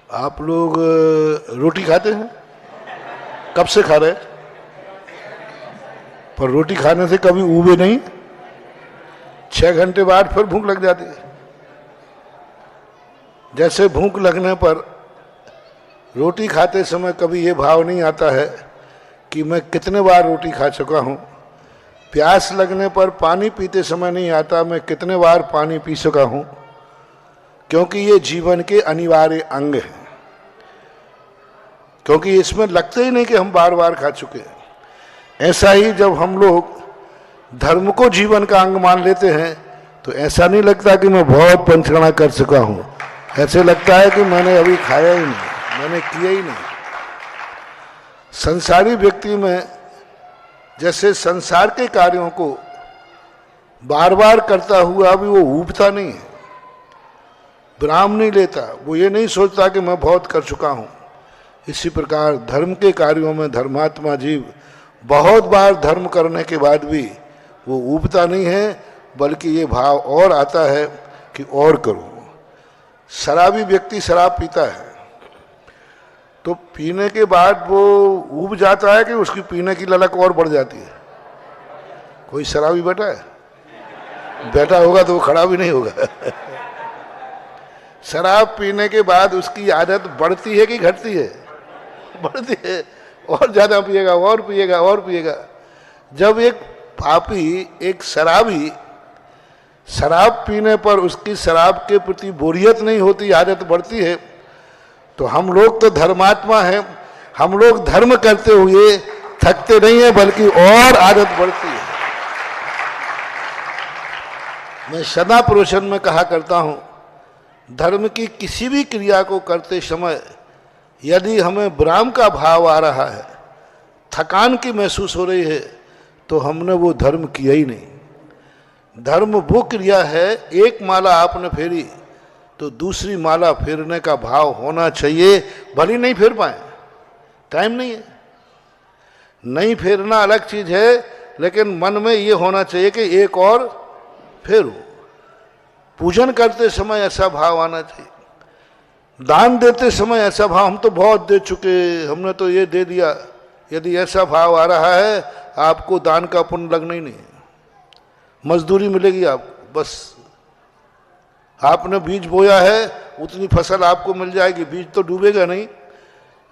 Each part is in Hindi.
आप लोग रोटी खाते हैं? कब से खा रहे हैं? पर रोटी खाने से कभी ऊबे नहीं? 6 घंटे बाद फिर भूख लग जाती है। जैसे भूख लगने पर रोटी खाते समय कभी ये भाव नहीं आता है कि मैं कितने बार रोटी खा चुका हूँ। प्यास लगने पर पानी पीते समय नहीं आता मैं कितने बार पानी पी चुका हूँ, क्योंकि ये जीवन के अनिवार्य अंग हैं। क्योंकि इसमें लगते ही नहीं कि हम बार बार खा चुके हैं। ऐसा ही जब हम लोग धर्म को जीवन का अंग मान लेते हैं तो ऐसा नहीं लगता कि मैं बहुत पंचगणा कर चुका हूँ, ऐसे लगता है कि मैंने अभी खाया ही नहीं, मैंने किया ही नहीं। संसारी व्यक्ति में जैसे संसार के कार्यों को बार बार करता हुआ भी वो ऊबता नहीं है, विराम नहीं लेता, वो ये नहीं सोचता कि मैं बहुत कर चुका हूँ। इसी प्रकार धर्म के कार्यों में धर्मात्मा जीव बहुत बार धर्म करने के बाद भी वो ऊबता नहीं है, बल्कि ये भाव और आता है कि और करूँ। शराबी व्यक्ति शराब पीता है तो पीने के बाद वो ऊब जाता है कि उसकी पीने की ललक और बढ़ जाती है। कोई शराबी बैठा है? बैठा होगा तो वो खड़ा भी नहीं होगा। शराब पीने के बाद उसकी आदत बढ़ती है कि घटती है? बढ़ती है, और ज्यादा पिएगा, और पिएगा, और पिएगा। जब एक पापी, एक शराबी शराब पीने पर उसकी शराब के प्रति बोरियत नहीं होती, आदत बढ़ती है, तो हम लोग तो धर्मात्मा हैं, हम लोग धर्म करते हुए थकते नहीं है, बल्कि और आदत बढ़ती है। मैं सदा प्रवचन में कहा करता हूं, धर्म की किसी भी क्रिया को करते समय यदि हमें विराम का भाव आ रहा है, थकान की महसूस हो रही है, तो हमने वो धर्म किया ही नहीं। धर्म वो क्रिया है, एक माला आपने फेरी तो दूसरी माला फेरने का भाव होना चाहिए, भले नहीं फेर पाए, टाइम नहीं है। नहीं फेरना अलग चीज है, लेकिन मन में ये होना चाहिए कि एक और फेरू। पूजन करते समय ऐसा भाव आना चाहिए, दान देते समय ऐसा भाव, हम तो बहुत दे चुके, हमने तो ये दे दिया। यदि ऐसा भाव आ रहा है, आपको दान का पुण्य लगना ही नहीं है, मजदूरी मिलेगी आपको। बस आपने बीज बोया है, उतनी फसल आपको मिल जाएगी, बीज तो डूबेगा नहीं,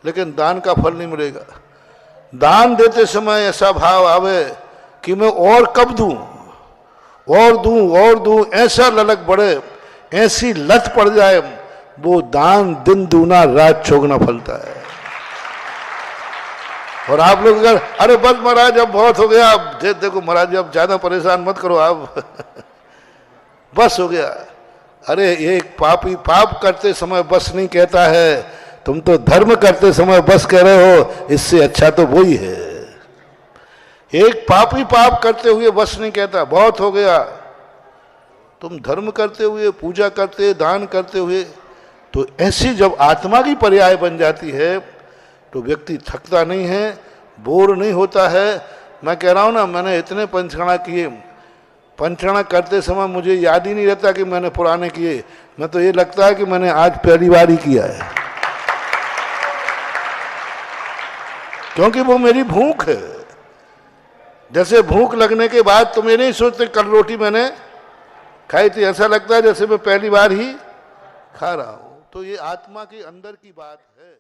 लेकिन दान का फल नहीं मिलेगा। दान देते समय ऐसा भाव आवे कि मैं और कब दूं, और दूं, और दूं, ऐसा ललक बढ़े, ऐसी लत पड़ जाए, वो दान दिन दूना रात चौगुना फलता है। और आप लोग अगर अरे बस महाराज अब बहुत हो गया, अब देखो महाराज अब ज्यादा परेशान मत करो आप, बस हो गया। अरे एक पापी पाप करते समय बस नहीं कहता है, तुम तो धर्म करते समय बस कह रहे हो, इससे अच्छा तो वही है। एक पापी पाप करते हुए बस नहीं कहता बहुत हो गया। तुम धर्म करते हुए, पूजा करते, दान करते हुए, तो ऐसी जब आत्मा की पर्याय बन जाती है तो व्यक्ति थकता नहीं है, बोर नहीं होता है। मैं कह रहा हूं ना, मैंने इतने पंचगणा किए, पंचगणा करते समय मुझे याद ही नहीं रहता कि मैंने पुराने किए, मैं तो ये लगता है कि मैंने आज पहली बार ही किया है, क्योंकि वो मेरी भूख है। जैसे भूख लगने के बाद तुम ये नहीं सोचते कल रोटी मैंने खाई थी, ऐसा लगता है जैसे मैं पहली बार ही खा रहा हूं। तो ये आत्मा के अंदर की बात है।